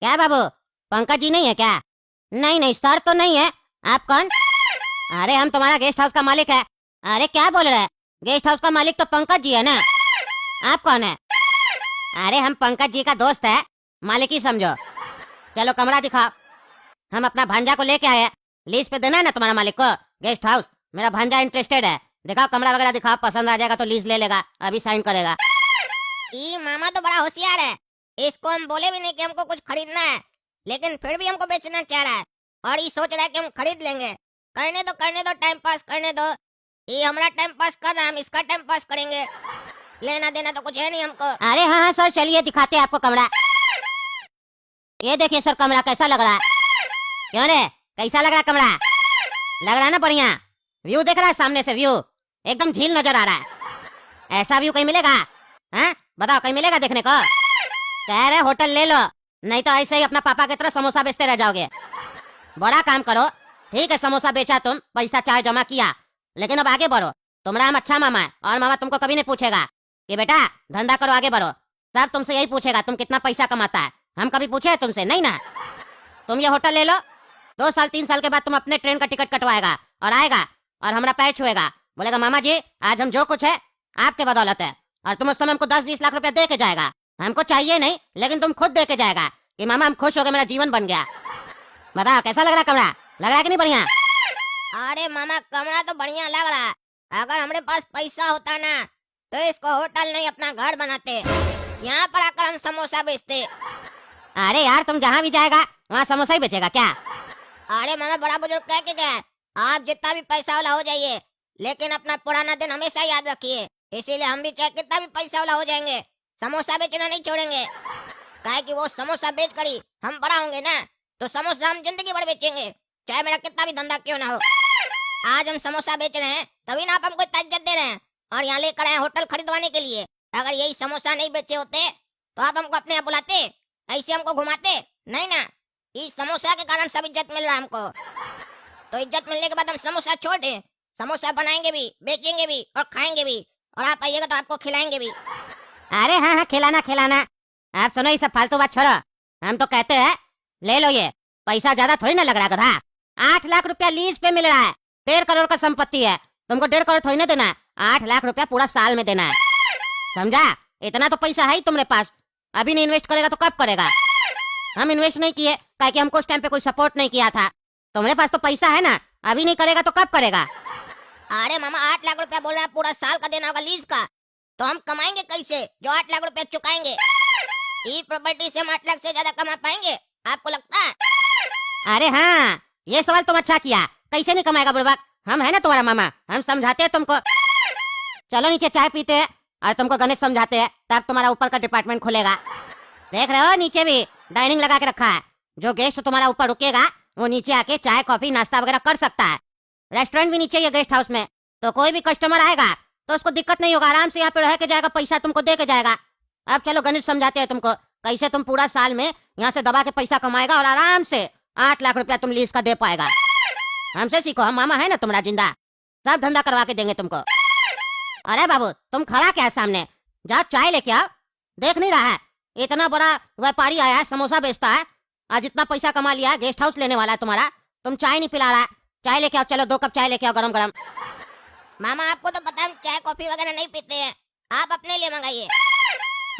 क्या बाबू, पंकज जी नहीं है क्या? नहीं नहीं सर तो नहीं है। आप कौन? अरे हम तुम्हारा गेस्ट हाउस का मालिक है। अरे क्या बोल रहे हैं? गेस्ट हाउस का मालिक तो पंकज जी है ना। आप कौन है? अरे हम पंकज जी का दोस्त है, मालिक ही समझो। चलो कमरा दिखाओ। हम अपना भांजा को लेके आए हैं। लीज पे देना है ना तुम्हारा मालिक को गेस्ट हाउस। मेरा भांजा इंटरेस्टेड है। दिखाओ कमरा वगैरह दिखाओ, पसंद आ जाएगा तो लीज ले लेगा, अभी साइन करेगा। ई मामा तो बड़ा होशियार है। इसको हम बोले भी नहीं कि हमको कुछ खरीदना है, लेकिन फिर भी हमको बेचना चाह रहा है और ये सोच रहा है कि हम खरीद लेंगे। करने दो टाइम पास करने दो। ये हमारा टाइम पास कर रहा है, हम इसका टाइम पास करेंगे। लेना देना तो कुछ है नहीं हमको। अरे हाँ हाँ सर, चलिए दिखाते हैं आपको कमरा। ये देखिए सर कमरा कैसा लग रहा है। क्यों रे, कैसा लग रहा है कमरा? लग रहा है ना बढ़िया? व्यू देख रहा है सामने से? व्यू एकदम झील नजर आ रहा है। ऐसा व्यू कहीं मिलेगा? हैं बताओ, कहीं मिलेगा देखने को? कह रहे होटल ले लो, नहीं तो ऐसे ही अपना पापा की तरह समोसा बेचते रह जाओगे। बड़ा काम करो। ठीक है समोसा बेचा, तुम पैसा चाहे जमा किया, लेकिन अब आगे बढ़ो। तुम्हारा हम अच्छा मामा है और मामा तुमको कभी नहीं पूछेगा कि बेटा धंधा करो आगे बढ़ो। सब तुमसे यही पूछेगा तुम कितना पैसा कमाता है। हम कभी पूछे हैं तुमसे? नहीं ना। तुम ये होटल ले लो, 2 साल 3 साल के बाद तुम अपने ट्रेन का टिकट कटवाएगा और आएगा और हमारा पैर छुएगा, बोलेगा मामा जी आज हम जो कुछ है आपके बदौलत है। और तुम उस समय हमको 10-20 लाख रुपया दे के जाएगा। हमको चाहिए नहीं, लेकिन तुम खुद दे के जाएगा कि मामा हम खुश हो गए, मेरा जीवन बन गया। बताओ कैसा लग रहा कमरा? लग रहा है कि नहीं बढ़िया? अरे मामा कमरा तो बढ़िया लग रहा है। अगर हमारे पास पैसा होता ना तो इसको होटल नहीं अपना घर बनाते, यहाँ पर आकर हम समोसा बेचते। अरे यार तुम जहाँ भी जाएगा वहाँ समोसा ही बेचेगा क्या? अरे मामा बड़ा बुजुर्ग कह के गया है, आप जितना भी पैसा वाला हो जाइए, लेकिन अपना पुराना दिन हमेशा याद रखिए। इसीलिए हम भी चाहे कितना भी पैसा वाला हो जाएंगे, समोसा बेचना नहीं छोड़ेंगे। काहे कि वो समोसा बेच कर ही हम बड़ा होंगे ना, तो समोसा हम जिंदगी भर बेचेंगे, चाहे मेरा कितना भी धंधा क्यों ना हो। आज हम समोसा बेच रहे हैं तभी ना आप हमको इतना इज्जत दे रहे हैं और यहाँ लेकर आए होटल खरीदवाने के लिए। अगर यही समोसा नहीं बेचे होते तो आप हमको अपने यहाँ बुलाते, ऐसे हमको घुमाते? नहीं ना। इस समोसा के कारण सब इज्जत मिल रहा है हमको, तो इज्जत मिलने के बाद हम समोसा छोड़ दें? समोसा बनाएंगे भी, बेचेंगे भी और खाएंगे भी, और आप आइएगा तो आपको खिलाएंगे भी। अरे हाँ हाँ खिलाना खिलाना। आप सुनो ये सब फालतू बात छोड़ो। हम तो कहते हैं ले लो, ये पैसा ज्यादा थोड़ी ना लग रहा गधा। 8 लाख रुपया लीज पे मिल रहा है, 1.5 करोड़ का संपत्ति है। तुमको 1.5 करोड़ थोड़ी ना देना है, 8 लाख रुपया पूरा साल में देना है, समझा? इतना तो पैसा है ही तुम्हारे पास। अभी नहीं इन्वेस्ट करेगा तो कब करेगा? हम इन्वेस्ट नहीं किए ताकि हमको उस टाइम पे कोई सपोर्ट नहीं किया था। तुम्हारे पास तो पैसा है ना, अभी नहीं करेगा तो कब करेगा? अरे मामा 8 लाख रुपया बोल रहा है, पूरा साल का देना होगा लीज का, तो हम कमाएंगे कैसे जो 8 लाख रुपया चुकाएंगे? इस प्रॉपर्टी से हम 8 लाख से ज्यादा कमा पाएंगे आपको लगता है? अरे हाँ ये सवाल तुम अच्छा किया। कैसे नहीं कमाएगा बुड़बक? हम है ना तुम्हारा मामा, हम समझाते हैं तुमको। चलो नीचे चाय पीते हैं और तुमको गणित समझाते हैं, तब तुम्हारा ऊपर का डिपार्टमेंट खुलेगा। देख रहे हो नीचे भी डाइनिंग लगा के रखा है। जो गेस्ट तुम्हारा ऊपर रुकेगा वो नीचे आके चाय कॉफी नाश्ता वगैरह कर सकता है। रेस्टोरेंट भी नीचे ही है गेस्ट हाउस में, तो कोई भी कस्टमर आएगा तो उसको दिक्कत नहीं होगा, आराम से यहाँ पे रह के जाएगा, पैसा तुमको दे के जाएगा। अब चलो गणित समझाते हैं तुमको, कैसे तुम पूरा साल में यहाँ से दबा के पैसा कमाएगा और आराम से 8 लाख रुपया तुम लीज का दे पाएगा। हमसे सीखो, हम मामा है ना तुम्हारा जिंदा, सब धंधा करवा के देंगे तुमको। अरे बाबू तुम खड़ा क्या है सामने? जाओ चाय लेके आओ। देख नहीं रहा है इतना बड़ा व्यापारी आया है, समोसा बेचता है और जितना पैसा कमा लिया है, गेस्ट हाउस लेने वाला है तुम्हारा, तुम चाय नहीं पिला रहा है। चाय लेके आओ, चलो 2 कप चाय लेके आओ गरम गरम। मामा आपको तो पता है हम चाय कॉफी वगैरह नहीं पीते हैं, आप अपने लिए मंगाइए।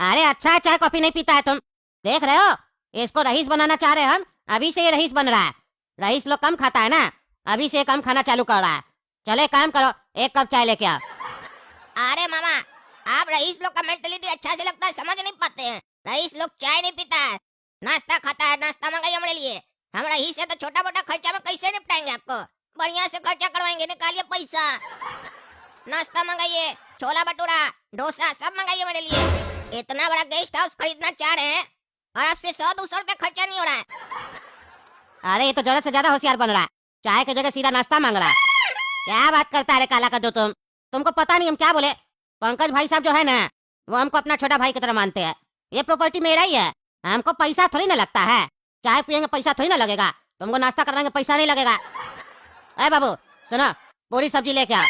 अरे अच्छा है चाय कॉफी नहीं पीता है तुम। देख रहे हो इसको रईस बनाना चाह रहे हैं हम, अभी से ये रईस बन रहा है। रईस लोग कम खाता है ना, अभी से कम खाना चालू कर रहा है। चलो एक काम करो, 1 कप चाय लेके आओ। अरे मामा आप रईस लोग का मेंटेलिटी अच्छा से लगता है, समझ नहीं पाते हैं। रईस लोग चाय नहीं पीता है, नाश्ता खाता है। नाश्ता मंगाइए हमारे लिए। हम रईस से तो छोटा मोटा खर्चा में कैसे निपटाएंगे आपको? बढ़िया से खर्चा करवाएंगे, निकालिए पैसा। नाश्ता मंगाइए, छोला भटूरा डोसा सब मंगाइए मेरे लिए। इतना बड़ा गेस्ट हाउस खरीदना चाह रहे हैं और आपसे 100-200 रुपए खर्चा नहीं हो रहा है। अरे ये तो जरूरत से ज्यादा होशियार बन रहा है, चाय की जगह सीधा नाश्ता मांग रहा है। क्या बात करता है रे काला कद्दू तुमको पता नहीं हम क्या बोले? पंकज भाई साहब जो है ना, वो हमको अपना छोटा भाई की तरह मानते हैं। ये प्रॉपर्टी मेरा ही है, हमको पैसा थोड़ी ना लगता है। चाय पियेंगे पैसा थोड़ी ना लगेगा, तुमको नाश्ता करवाएंगे पैसा नहीं लगेगा। अरे बाबू सुनो, पूरी सब्जी लेके आओ।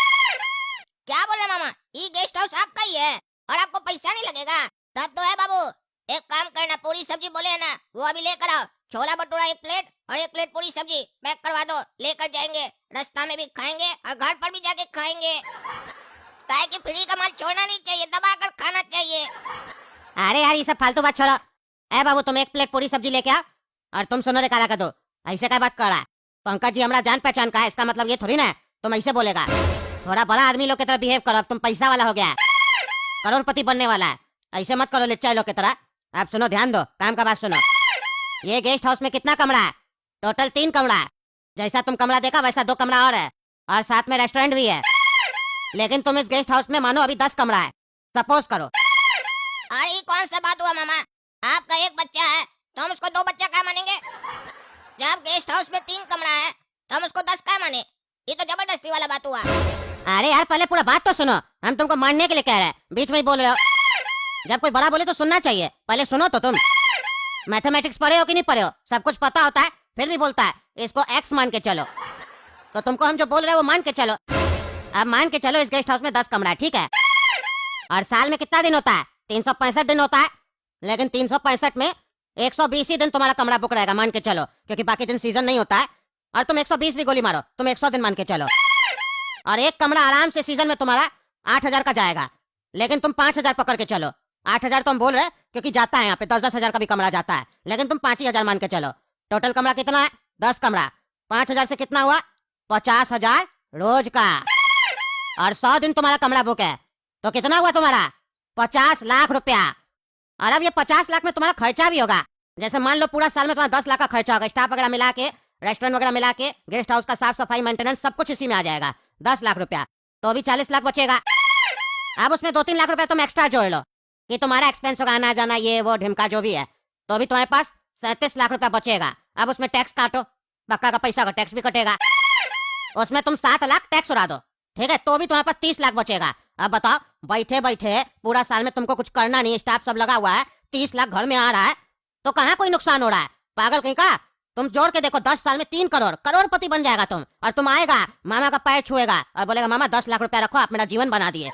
क्या बोल रहे मामा, ये गेस्ट हाउस आपका ही है और आपको पैसा नहीं लगेगा? तब तो है बाबू, एक काम करना, पूरी सब्जी बोले है ना, वो अभी लेकर आओ। छोला भटूरा 1 प्लेट और 1 प्लेट पूरी सब्जी पैक करवा दो, लेकर जाएंगे। रास्ता में भी खाएंगे और घर पर भी जाके खाएंगे। ताकि कि फ्री का माल छोड़ना नहीं चाहिए, दबा कर खाना चाहिए। अरे यार ये सब फालतू बात छोड़ो। ए बाबू तुम 1 प्लेट पूरी सब्जी लेके आओ और तुम सुनो रे काला का दो। ऐसे क्या बात कर रहा है? पंकज जी हमारा जान पहचान का है, इसका मतलब ये थोड़ी ना है तुम ऐसे बोलेगा। थोड़ा बड़ा आदमी लोग की तरह बिहेव करो, अब तुम पैसा वाला हो गया है, करोड़पति बनने वाला है। ऐसे मत करो लिच्चा लोग की तरह। आप सुनो, ध्यान दो, काम का बात सुनो। ये गेस्ट हाउस में कितना कमरा है? टोटल 3 कमरा है। जैसा तुम कमरा देखा वैसा 2 कमरा और है, और साथ में रेस्टोरेंट भी है। लेकिन तुम इस गेस्ट हाउस में मानो अभी 10 कमरा है। सपोज करो। अरे ये कौन सा बात हुआ मामा? आपका 1 बच्चा है तो हम उसको 2 बच्चा क्या मानेंगे? जब गेस्ट हाउस में 3 कमरा है तो हम उसको 10 क्या माने? ये तो जबरदस्ती वाला बात हुआ। अरे यार पहले पूरा बात तो सुनो, हम तुमको मानने के लिए कह रहे हैं, बीच में ही बोल रहे हो। जब कोई बड़ा बोले तो सुनना चाहिए, पहले सुनो तो। तुम मैथमेटिक्स पढ़े हो कि नहीं पढ़े हो? सब कुछ पता होता है फिर भी बोलता है इसको एक्स मान के चलो। तो तुमको हम जो बोल रहे हैं वो मान के चलो। अब मान के चलो इस गेस्ट हाउस में 10 कमरा है, ठीक है? और साल में कितना दिन होता है? 365 दिन होता है। लेकिन 365 में 120 ही दिन तुम्हारा कमरा बुक रहेगा, मान के चलो, क्योंकि बाकी दिन सीजन नहीं होता है। और तुम 120 भी गोली मारो, तुम 100 दिन मान के चलो। और 1 कमरा आराम से सीजन में तुम्हारा 8000 का जाएगा। लेकिन तुम 5000 पकड़ के चलो। 8000 तो हम बोल रहे क्योंकि जाता है यहाँ पे 10-10 हजार का भी कमरा जाता है, लेकिन तुम 5000 मान के चलो। टोटल कमरा कितना है? 10 कमरा। 5000 से कितना हुआ? 50,000 रोज का। और 100 दिन तुम्हारा कमरा बुक है तो कितना हुआ तुम्हारा? 50 लाख रुपया। और अब ये 50 लाख में तुम्हारा खर्चा भी होगा। जैसे मान लो पूरा साल में तुम्हारा 10 लाख का खर्चा होगा, स्टाफ वगैरह मिला के, रेस्टोरेंट वगैरह मिला के, गेस्ट हाउस का साफ सफाई मेंटेनेंस सब कुछ इसी में आ जाएगा। 10 लाख रुपया तो अभी 40 लाख बचेगा। अब उसमें 2-3 लाख रुपया तुम एक्स्ट्रा जोड़ लो कि तुम्हारा एक्सपेंस होगा, आना जाना ये वो ढिमका जो भी है, तो अभी तुम्हारे पास 37 लाख रुपया बचेगा। अब उसमें टैक्स काटो, पक्का का पैसा का टैक्स भी कटेगा। उसमें तुम 7 लाख टैक्स उड़ा दो, ठीक है? तो भी तुम्हारे पास 30 लाख बचेगा। अब बताओ, बैठे बैठे पूरा साल में तुमको कुछ करना नहीं, स्टाफ सब लगा हुआ है, 30 लाख घर में आ रहा है, तो कहाँ कोई नुकसान हो रहा है? पागल कहीं का। तुम जोड़ के देखो, 10 साल में 3 करोड़, करोड़पति बन जाएगा तुम। और तुम आएगा मामा का पैर छुएगा और बोलेगा मामा 10 लाख रुपया रखो, आप मेरा जीवन बना दिए।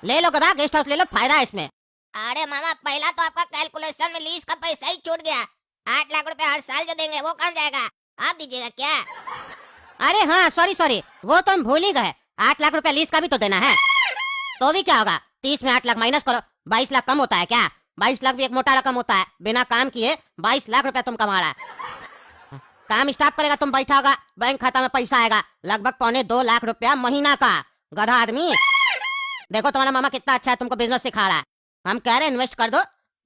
ले लो गधा, गेस्ट हाउस ले लो, फायदा है इसमें। अरे मामा, पहला तो आपका कैलकुलेशन में लीज का पैसा ही छूट गया। 8 लाख रुपए हर साल जो देंगे वो कहाँ जाएगा? आप दीजिएगा क्या? अरे हाँ सॉरी, वो तो हम भूल ही गए, 8 लाख रुपया लीज का भी तो देना है। तो भी क्या होगा? 30 में 8 लाख माइनस करो, 22 लाख कम होता है क्या? 22 लाख भी एक मोटा रकम होता है। बिना काम किए 22 लाख रुपया तुम कमा रहा है। काम स्टाफ करेगा, तुम बैठा होगा, बैंक खाता में पैसा आएगा लगभग 1.25-2 लाख रुपया महीना का। गधा आदमी। देखो तुम्हारा मामा कितना अच्छा है, तुमको बिजनेस सिखा रहा है। हम कह रहे हैं इन्वेस्ट कर दो,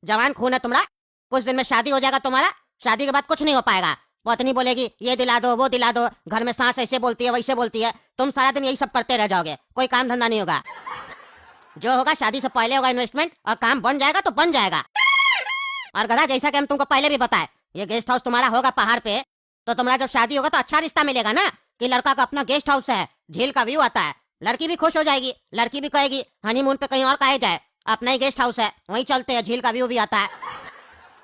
जवान खून है तुम्हारा, कुछ दिन में शादी हो जाएगा तुम्हारा। शादी के बाद कुछ नहीं हो पाएगा, पत्नी बोलेगी ये दिला दो वो दिला दो, घर में सास ऐसे बोलती है वैसे बोलती है, तुम सारा दिन यही सब करते रह जाओगे, कोई काम धंधा नहीं होगा। जो होगा शादी से पहले होगा इन्वेस्टमेंट, और काम बन जाएगा तो बन जाएगा। और गधा, जैसा कि हम तुमको पहले भी बताए, ये गेस्ट हाउस तुम्हारा होगा पहाड़ पे, तो तुम्हारा जब शादी होगा तो अच्छा रिश्ता मिलेगा ना, कि लड़का का अपना गेस्ट हाउस है, झील का व्यू आता है, लड़की भी खुश हो जाएगी। लड़की भी कहेगी हनीमून पे कहीं और काहे जाए, अपना ही गेस्ट हाउस है, वहीं चलते हैं, झील का व्यू भी आता है।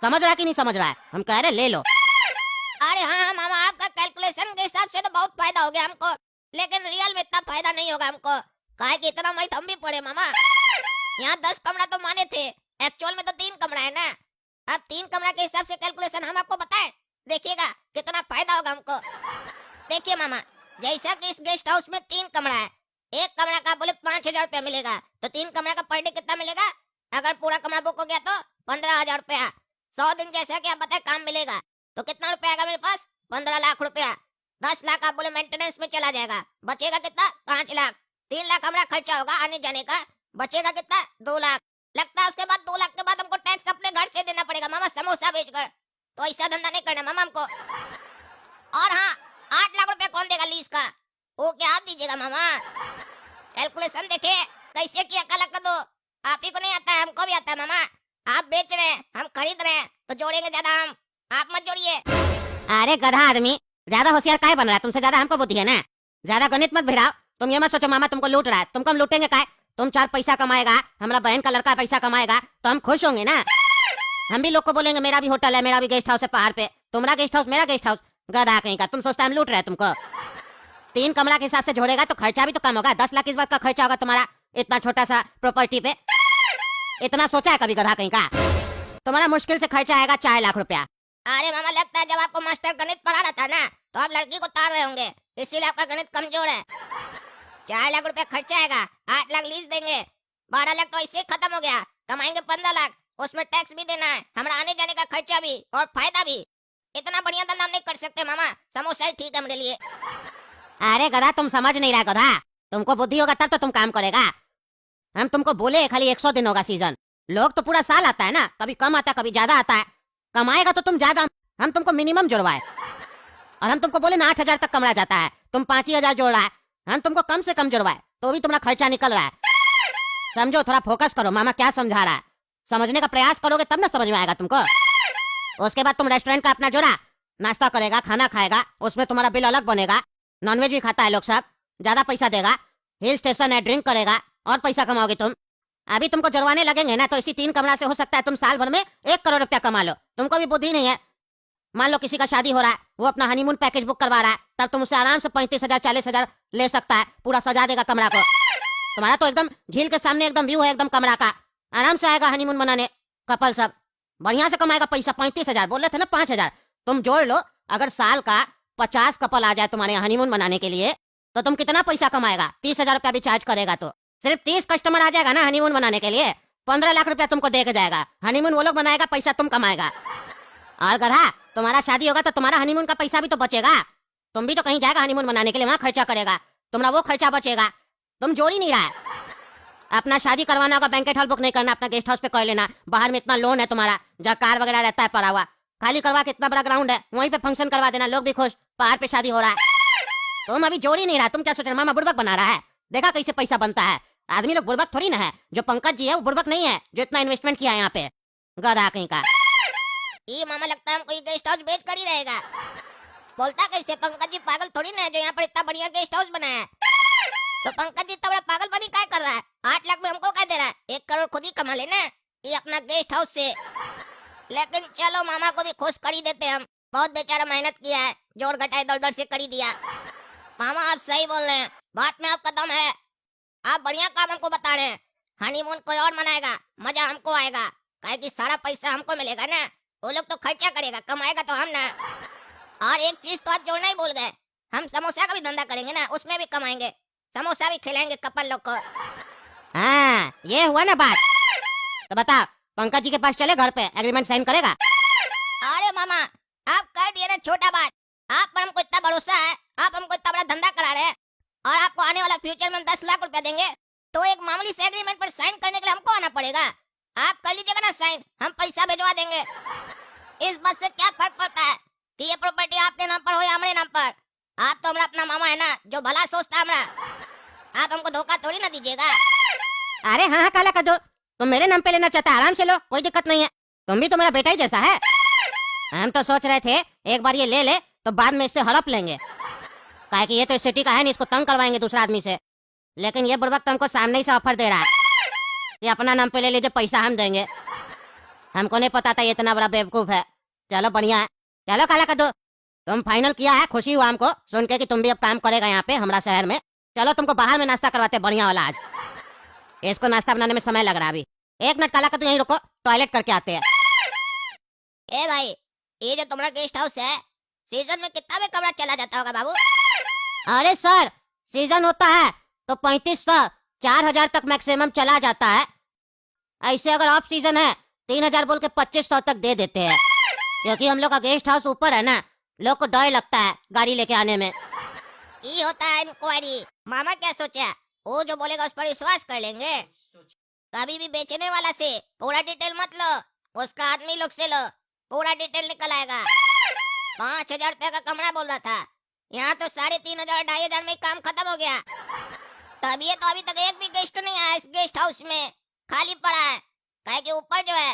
समझ रहा है कि नहीं समझ रहा है? हम कह रहे ले लो। अरे हाँ मामा, आपका कैलकुलेशन के हिसाब से तो बहुत फायदा हो गया हमको, लेकिन रियल में इतना फायदा नहीं होगा हमको। काहे कि इतना मत हम भी पड़े मामा। यहाँ 10 कमरा तो माने थे, एक्चुअल में तो 3 कमरा है ना। अब 3 कमरा के हिसाब से कैलकुलेशन हम आपको बताएं, देखिएगा कितना फायदा होगा हमको। देखिए मामा, जैसा कि इस गेस्ट हाउस में 3 कमरा है, 1 कमरा का बोले 5000 रुपया मिलेगा, तो 3 कमरा का पर डे कितना मिलेगा? अगर पूरा कमरा बुक हो गया तो 15000 रुपया। 100 दिन जैसा कि आप बताए काम मिलेगा, तो कितना रुपया आएगा मेरे पास? 15 लाख रुपया। 10 लाख आप बोले मेंटेनेंस में चला जाएगा, बचेगा कितना? 5 लाख। 3 लाख हमारा खर्चा होगा आने जाने का, बचेगा कितना? 2 लाख। लगता है उसके बाद 2 लाख के बाद हमको टैक्स अपने घर से देना पड़ेगा मामा, समोसा बेचकर। तो ऐसा धंधा नहीं करना मामा हमको। और हाँ, 8 लाख रुपया कौन देगा लीज का? वो क्या आप दीजिएगा मामा? कैलकुलेशन देखे कैसे किया, कल कर दो। आप ही को नहीं आता है, हमको भी आता है मामा। आप बेच रहे हैं, हम खरीद रहे हैं, तो जोड़ेंगे ज्यादा हम, आप मत जोड़िए। अरे गधा आदमी, ज्यादा होशियार काहे बन रहा है? तुमसे ज्यादा हमको बुद्धि है ना। ज्यादा गणित मत भिड़ाओ। तुम ये मत सोचो मामा तुमको लूट रहा है, तुमको हम लूटेंगे काहे? तुम 4 पैसा कमाएगा, हमारा बहन का लड़का पैसा कमाएगा, तो हम खुश होंगे ना। हम भी लोग को बोलेंगे मेरा भी होटल है, मेरा भी गेस्ट हाउस है पहाड़ पे, तुम्हारा गेस्ट हाउस मेरा गेस्ट हाउस। गधा कहीं का, तुम सोचता हम लूट रहे हैं तुमको। 3 कमरा के हिसाब से जोड़ेगा तो खर्चा भी तो कम होगा। 10 लाख इस बात का खर्चा होगा तुम्हारा इतना छोटा सा प्रॉपर्टी पे। इतना सोचा है कभी गधा कहीं का? तुम्हारा मुश्किल से खर्चा आएगा 4 लाख रुपया। अरे मामा, लगता है जब आपको मास्टर गणित पढ़ा रहा था ना, तो आप लड़की को तार रहे होंगे, इसीलिए आपका गणित कमजोर है। 4 लाख रुपया खर्चा आएगा, 8 लाख लीज देंगे, 12 लाख तो ऐसे ही खत्म हो गया। कमाएंगे 15 लाख, उसमें टैक्स भी देना है, हमारा आने जाने का खर्चा भी और फायदा भी। इतना बढ़िया धंधा हम नहीं कर सकते मामा, समोसा ही ठीक है मेरे लिए। अरे गधा, तुम समझ नहीं रहा गधा। तुमको बुद्धि होगा तब तो तुम काम करेगा। हम तुमको बोले खाली 100 दिन होगा सीजन, लोग तो पूरा साल आता है ना, कभी कम आता है कभी ज्यादा आता है। कमाएगा तो तुम ज्यादा, हम तुमको मिनिमम जुड़वाए, और हम तुमको बोले ना 8,000 तक कमरा जाता है, तुम 5 ही हजार जोड़ रहा है। हम तुमको कम से कम जुड़वाए तो भी तुम्हारा खर्चा निकल रहा है। समझो, थोड़ा फोकस करो, मामा क्या समझा रहा है। समझने का प्रयास करोगे तब ना समझ में आएगा तुमको। उसके बाद तुम रेस्टोरेंट का अपना जोड़ा, नाश्ता करेगा, खाना खाएगा, उसमें तुम्हारा बिल अलग बनेगा। नॉनवेज भी खाता है लोग सब, ज्यादा पैसा देगा। हिल स्टेशन है, ड्रिंक करेगा और पैसा कमाओगे तुम। अभी तुमको जुड़वाने लगेंगे ना, तो इसी 3 कमरा से हो सकता है तुम साल भर में 1 करोड़ रुपया कमा लो। तुमको भी बुद्धि नहीं है। मान लो किसी का शादी हो रहा है, वो अपना हनीमून पैकेज बुक करवा रहा है, तब तुम उससे आराम से 35,000 40,000 ले सकता है, पूरा सजा देगा कमरा को। तुम्हारा तो एकदम झील के सामने एकदम व्यू है एकदम कमरा का, आराम से आएगा हनीमून मनाने कपल सब, बढ़िया से कमाएगा पैसा। 35,000 बोल रहे थे ना, 5,000 तुम जोड़ लो। अगर साल का 50 कपल आ जाए तुम्हारे यहाँ हनीमून मनाने के लिए, तो तुम कितना पैसा कमाएगा? 30,000 रुपया भी चार्ज करेगा तो सिर्फ 30 कस्टमर आ जाएगा ना हनीमून मनाने के लिए, 15 लाख रुपया तुमको दे के जाएगा। हनीमून वो लोग बनाएगा, पैसा तुम कमाएगा। और गधा, तुम्हारा शादी होगा तो तुम्हारा हनीमून का पैसा भी तो बचेगा। तुम भी तो कहीं जाएगा हनीमून मनाने के लिए, वहाँ खर्चा करेगा, तुम्हारा वो खर्चा बचेगा। तुम जोड़ ही नहीं रहा है। अपना शादी करवाना होगा, बैंकेट हॉल बुक नहीं करना, अपना गेस्ट हाउस पे कर लेना। बाहर में इतना लोन है तुम्हारा, जहाँ कार वगैरह रहता है पड़ा हुआ, खाली करवा के, इतना बड़ा ग्राउंड है, वहीं पे फंक्शन करवा देना, लोग भी खुश, पहाड़ पे शादी हो रहा है। तुम अभी जोड़ ही नहीं रहा। तुम क्या सोच रहे, मामा बुड़बक बना रहा है? देखा कैसे पैसा बनता है। आदमी लोग बुड़बक थोड़ी ना है। जो पंकज जी है वो बुड़बक नहीं है, जो इतना इन्वेस्टमेंट किया है यहाँ पे, गधा कहीं का। ये मामा, लगता है हमको ये गेस्ट हाउस बेच कर ही रहेगा। बोलता कैसे, पंकज जी पागल थोड़ी ना है जो यहाँ पर इतना बढ़िया गेस्ट हाउस बनाया है। तो पंकज जी इतना बड़ा पागल बनी क्या कर रहा है? 8 लाख में हमको क्या दे रहा है? 1 करोड़ खुद ही कमा लेना ये अपना गेस्ट हाउस से। लेकिन चलो, मामा को भी खुश कर ही देते हम। बहुत बेचारा मेहनत किया है, जोड़ घटाए दर दर से कर ही दिया। मामा आप सही बोल रहे हैं, बात में आपका दम है। आप बढ़िया काम हमको बता रहे हैं। हनीमून कोई और मनाएगा, मजा हमको आएगा, काहे कि सारा पैसा हमको मिलेगा ना। वो लोग तो खर्चा करेगा, कमाएगा तो हम ना। और एक चीज तो आप जोड़ना ही भूल गए, हम समोसा का भी धंधा करेंगे ना, उसमें भी कमाएंगे, समोसा भी खिलाएंगे कपल लोग को। हाँ, ये हुआ ना बात। तो बता, पंकज जी के पास चले, घर पे एग्रीमेंट साइन करेगा? अरे मामा, आप कर दिए ना छोटा बात। आप पर हमको इतना भरोसा है, आप हमको इतना बड़ा धंधा करा रहे हैं, और आपको आने वाला फ्यूचर में हम 10 लाख रुपया देंगे, तो एक मामूली से एग्रीमेंट पर साइन करने के लिए हमको आना पड़ेगा। आप कर लीजिएगा ना साइन, हम पैसा भिजवा देंगे। इस बात से क्या फर्क पड़ता है कि ये प्रॉपर्टी आपके नाम पर हो या हमारे नाम पर? आप तो हमारा अपना मामा है ना, जो भला सोचता है हमारा। आप हमको धोखा थोड़ी ना दीजिएगा। अरे हाँ हाँ, काला कर दो। तुम मेरे नाम पे लेना चाहता है, आराम से लो, कोई दिक्कत नहीं है। तुम भी तो मेरा बेटा ही जैसा है। हम तो सोच रहे थे एक बार ये ले ले तो बाद में इससे हड़प लेंगे, काहे कि ये तो सिटी का है नहीं, इसको तंग करवाएंगे दूसरा आदमी से। लेकिन ये बुड़बक तो हमको सामने ही से ऑफर दे रहा है कि अपना नाम पे ले लीजिए, पैसा हम देंगे। हमको नहीं पता था ये इतना बड़ा बेवकूफ है। चलो बढ़िया है, चलो काला कर दो। तुम फाइनल किया है, खुशी हुआ हमको सुन के कि तुम भी अब काम करेगा यहाँ पे हमारा शहर में। चलो तुमको बाहर में नाश्ता करवाते बढ़िया वाला आज। इसको नाश्ता बनाने में समय लग रहा है अभी। 1 मिनट काला कर दो, यहीं रुको, टॉयलेट करके आते हैं। ए भाई, ये जो तुम्हारा गेस्ट हाउस है, सीजन में कितना भी कमरा चला जाता होगा बाबू? अरे सर, सीजन होता है तो 3500 4,000 तक मैक्सिमम चला जाता है। ऐसे अगर ऑफ सीजन है 3,000 बोल के 2500 तक दे देते हैं, क्योंकि हम लोग का गेस्ट हाउस ऊपर है ना, लोग को डर लगता है गाड़ी लेके आने में। ये होता है इंक्वायरी। मामा क्या सोचा, वो जो बोलेगा उस पर विश्वास कर लेंगे। कभी भी बेचने वाला से पूरा डिटेल मत लो, उसका आदमी लोग से लो, पूरा डिटेल निकल आएगा। 5,000 रुपया का कमरा बोल रहा था, यहाँ तो 3,500 2,500 में काम खत्म हो गया। तभी तो अभी तक एक भी गेस्ट नहीं आया इस गेस्ट हाउस में, खाली पड़ा है। काहे कि ऊपर जो है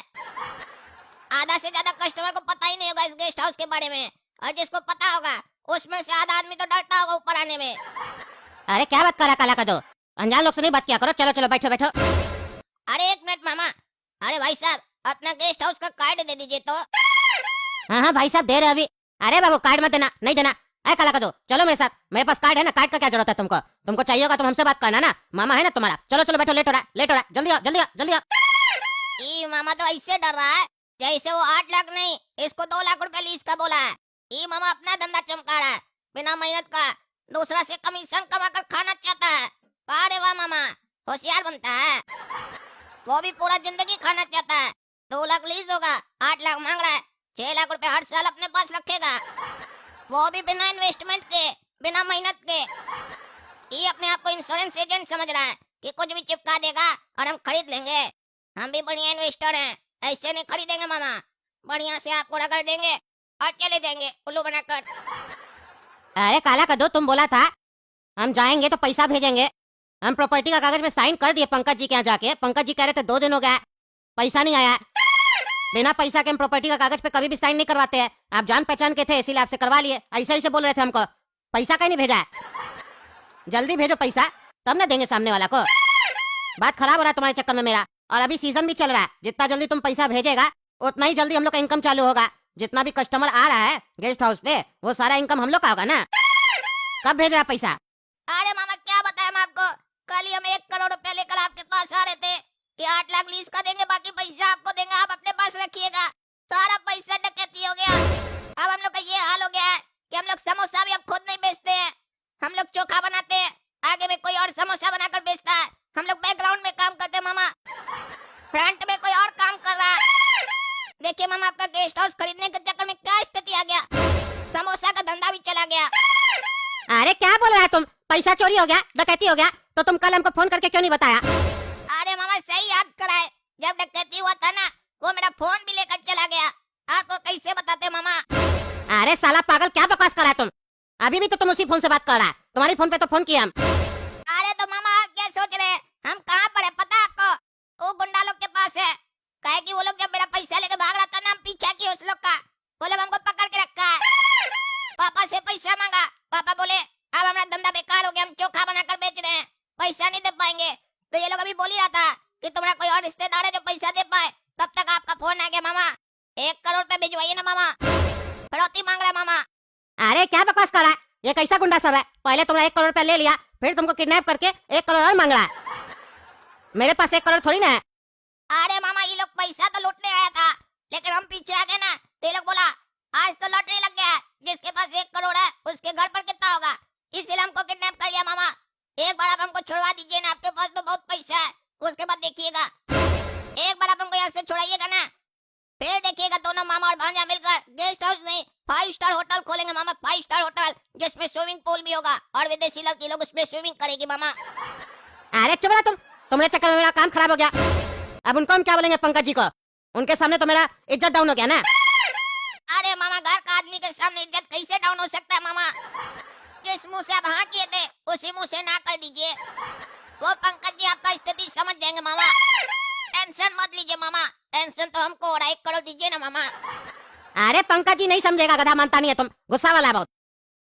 आधा से ज्यादा कस्टमर को पता ही नहीं होगा इस गेस्ट हाउस के बारे में, और जिसको पता होगा उसमें से आधा आदमी तो डरता होगा ऊपर आने में। अरे क्या बात करा काला कर दो, अनजान लोग से नहीं बात किया करो। चलो चलो बैठो बैठो। अरे 1 मिनट मामा, अरे भाई साहब अपना गेस्ट हाउस का कार्ड दे दीजिए तो। हाँ हाँ भाई साहब दे रहे अभी। अरे बाबू कार्ड मत देना, नहीं देना। अरे काला कर दो, चलो मेरे साथ, मेरे पास कार्ड है ना। कार्ड का क्या जरूरत है तुमको? तुमको चाहिए होगा तुम हमसे बात करना ना, मामा है ना तुम्हारा। चलो चलो बैठो, लेट हो रहा है, लेट हो रहा है, जल्दी आओ जल्दी आओ जल्दी आओ। ये मामा तो ऐसे डर रहा है जैसे वो 8 लाख नहीं, इसको 2 लाख रुपए लीज का बोला है। ये मामा अपना धंधा चमका रहा है बिना मेहनत का, दूसरा से कमीशन कमाकर खाना चाहता है। अरे वाह मामा, होशियार बनता है। वो भी पूरा जिंदगी खाना चाहता है। 2 लाख लीज होगा, 8 लाख मांग रहा है, 6 लाख रुपए हर साल अपने पास रखेगा, वो भी बिना इन्वेस्टमेंट के, बिना मेहनत के। ये अपने आप को इंश्योरेंस एजेंट समझ रहा है कि कुछ भी चिपका देगा और हम खरीद लेंगे। हम भी बढ़िया इन्वेस्टर हैं, ऐसे नहीं खरीदेंगे मामा, बढ़िया से आपको रगड़ देंगे और चले जाएंगे उल्लू बनाकर। अरे काला कद्दू, तुम बोला था हम जाएंगे तो पैसा भेजेंगे। हम प्रॉपर्टी का कागज में साइन कर दिए पंकज जी के यहाँ जाके। पंकज जी कह रहे थे 2 दिन हो गया, पैसा नहीं आया। बिना पैसा के हम प्रॉपर्टी का कागज पे कभी भी साइन नहीं करवाते हैं। आप जान पहचान के थे इसीलिए आपसे करवा लिए। ऐसे ही से बोल रहे थे हमको, पैसा कहीं नहीं भेजा है। जल्दी भेजो पैसा, तब ना देंगे सामने वाला को। बात खराब हो रहा है तुम्हारे चक्कर में मेरा। और अभी सीजन भी चल रहा है, जितना जल्दी तुम पैसा भेजेगा उतना ही जल्दी हम लोग का इनकम चालू होगा। जितना भी कस्टमर आ रहा है गेस्ट हाउस पे, वो सारा इनकम हम लोग का होगा ना। कब भेज रहा है पैसा? अरे मामा क्या बताएं हम आपको, कल ही हम 1 करोड़ रुपए लेकर आपके पास आ रहे थे कि 8 लाख लीज का देंगे, बाकी पैसा आपको देंगे, आप अपने पास रखिएगा। सारा पैसा डकैती हो गया। अब हम लोग का ये हाल हो गया है कि हम लोग समोसा भी अब खुद नहीं बेचते हैं, हम लोग चोखा बनाते हैं, आगे में कोई और समोसा बनाकर बेचता है। हम लोग बैकग्राउंड में काम करते हैं मामा, फ्रंट में कोई और काम कर रहा है। देखिए मामा, आपका गेस्ट हाउस खरीदने के चक्कर में क्या स्थिति आ गया, समोसा का धंधा भी चला गया। अरे क्या बोल रहा है तुम? पैसा चोरी हो गया, डकैती हो गया, तो तुम कल हमको फोन करके क्यों नहीं बताया? अरे मामा सही याद कराए, जब डकैती हुआ था ना, वो मेरा फोन भी लेकर चला गया। आपको कैसे बताते मामा? अरे साला पागल, क्या बकवास कर रहा है तुम? अभी भी तो तुम उसी फोन से बात कर रहा है। तुम्हारी फोन पे तो फोन किया हम। अरे तो मामा आप क्या सोच रहे हैं, हम कहाँ पर है पता है आपको? वो गुंडा लोग के पास है। कहे कि वो लोग जब मेरा पैसा लेके भाग रहा था ना, हम पीछा किए उस लोग का, वो लोग हमको पकड़ के रखा है। पापा से पैसा मांगा, पापा बोले अब हमारा धंधा बेकार हो गया, हम चोखा बनाकर बेच रहे हैं, पैसा नहीं दे पाएंगे। तो ये लोग अभी बोल ही रहा था कि तुम्हारा कोई और रिश्तेदार है जो पैसा दे पाए। तब तक आपका फोन आ गया मामा। 1 करोड़ पे भिजवाइए ना मामा, फिरौती मांग रहा है मामा। अरे क्या बकवास कर रहा है? ये कैसा गुंडा सब है? पहले तुम्हारा 1 करोड़ रुपया ले लिया, फिर तुमको किडनैप करके 1 करोड़ और मांग रहा है। मेरे पास 1 करोड़ थोड़ी ना है। अरे मामा ये लोग पैसा तो लूटने आया था, लेकिन हम पीछे आ गए ना, तो ये लोग बोला आज तो लॉटरी लग गया है, जिसके पास 1 करोड़ है उसके घर पर कितना होगा, इसीलिए हमको किडनैप कर लिया मामा। एक बार आप हमको छुड़वा दीजिए ना, आपके पास तो बहुत पैसा है, उसके बाद देखिएगा। एक बार आप हमको यहाँ से छुड़ाइएगा ना, फिर देखिएगा दोनों मामा और भांजा मिलकर गेस्ट हाउस नहीं 5 स्टार होटल खोलेंगे मामा। 5 स्टार होटल जिसमें स्विमिंग पूल भी होगा और विदेशी लड़की लोग उसमें स्विमिंग करेगी मामा। अरे चुप रहा तुम, तुम्हारे चक्कर में मेरा काम खराब हो गया। अब उनको हम क्या बोलेंगे पंकज जी को? उनके सामने तो मेरा इज्जत डाउन हो गया ना। अरे मामा घर का आदमी के सामने इज्जत कैसे डाउन हो सकता है मामा? जिस मुंह से आप हाँ किए थे उसी मुंह से ना कर दीजिए। वो पंकज जी आपका स्थिति समझ जाएंगे मामा, टेंशन मत लीजिए मामा। टेंशन तो हमको हो रहा है, 1 करोड़ दीजिए ना मामा। अरे पंकज जी नहीं समझेगा, गधा मानता नहीं है तुम, गुस्सा वाला है बहुत।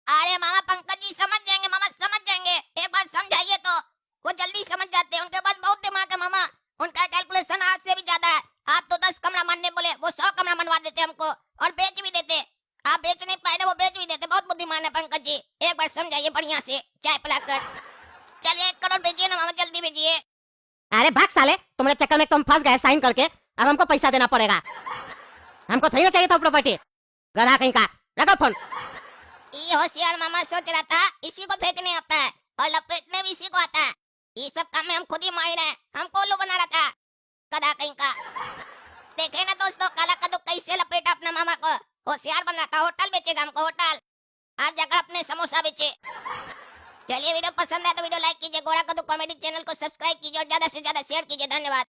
अरे मामा पंकज जी समझ जाएंगे मामा, समझ जाएंगे। एक बार समझाइए तो वो जल्दी समझ जाते हैं, उनके पास बहुत दिमाग है मामा, उनका कैलकुलेशन आज से भी ज्यादा है। आप तो 10 कमरा मानने बोले, वो 100 कमरा मनवा देते हमको और बेच भी देते। आप बेच नहीं पाए ना, वो बेच भी देते। बहुत बुद्धिमान है पंकज जी, एक बार समझाइए बढ़िया से चाय पिलाकर। चलिए 1 करोड़ भेजिए ना मामा, जल्दी भेजिए। अरे भाग साले, तुम्हारे चक्कर में तुम फंस गए साइन करके। अब हमको पैसा देना पड़ेगा, हमको थोड़ी ना चाहिए था प्रॉपर्टी। गधा कहीं का, रखो फोन। ये होशियार मामा सोच रहा था इसी को फेंकने आता है और लपेटने भी इसी को आता है। ये सब काम में हम खुद ही माहिर हैं, हमको उल्लू बना रहा था, गधा कहीं का। देखे ना दोस्तों, काला कद्दू कैसे लपेटा अपना मामा को, होशियार बन रहा था। होटल बेचेगा हमको, होटल। आप जाकर अपने समोसा बेचे। चलिए वीडियो पसंद है तो वीडियो लाइक कीजिए, गोरा कद्दू कॉमेडी चैनल को सब्सक्राइब कीजिए और ज्यादा से ज्यादा शेयर कीजिए। धन्यवाद।